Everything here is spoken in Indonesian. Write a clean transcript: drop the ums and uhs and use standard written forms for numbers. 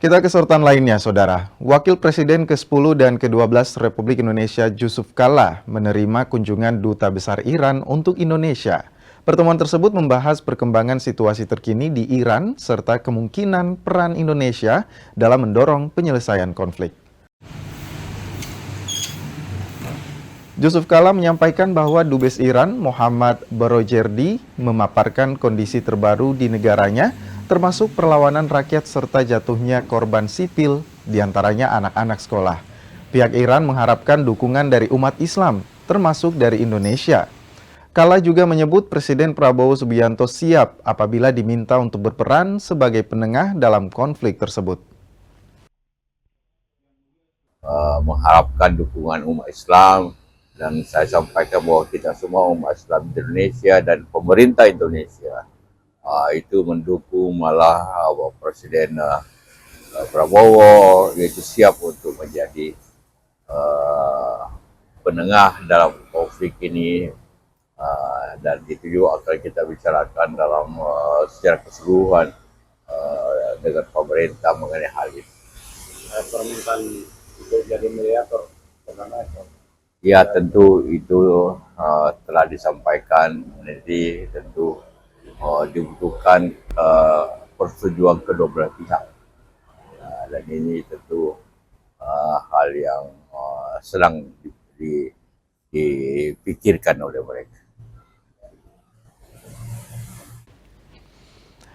Kita ke sorotan lainnya, Saudara. Wakil Presiden ke-10 dan ke-12 Republik Indonesia Yusuf Kala menerima kunjungan Duta Besar Iran untuk Indonesia. Pertemuan tersebut membahas perkembangan situasi terkini di Iran serta kemungkinan peran Indonesia dalam mendorong penyelesaian konflik. Yusuf Kala menyampaikan bahwa Dubes Iran Muhammad Barojerdi memaparkan kondisi terbaru di negaranya, termasuk perlawanan rakyat serta jatuhnya korban sipil, diantaranya anak-anak sekolah. Pihak Iran mengharapkan dukungan dari umat Islam, termasuk dari Indonesia. Kala juga menyebut Presiden Prabowo Subianto siap apabila diminta untuk berperan sebagai penengah dalam konflik tersebut. Mengharapkan dukungan umat Islam, dan saya sampaikan bahwa kita semua umat Islam Indonesia dan pemerintah Indonesia itu mendukung malah Presiden Prabowo, yaitu siap untuk menjadi penengah dalam konflik ini, dan itu juga akan kita bicarakan dalam secara keseluruhan dengan pemerintah mengenai hal ini. Permintaan untuk jadi mediator bagaimana? Ya, tentu itu telah disampaikan, nanti tentu dibutuhkan persetujuan kedua belah pihak, dan ini tentu hal yang sedang dipikirkan oleh mereka.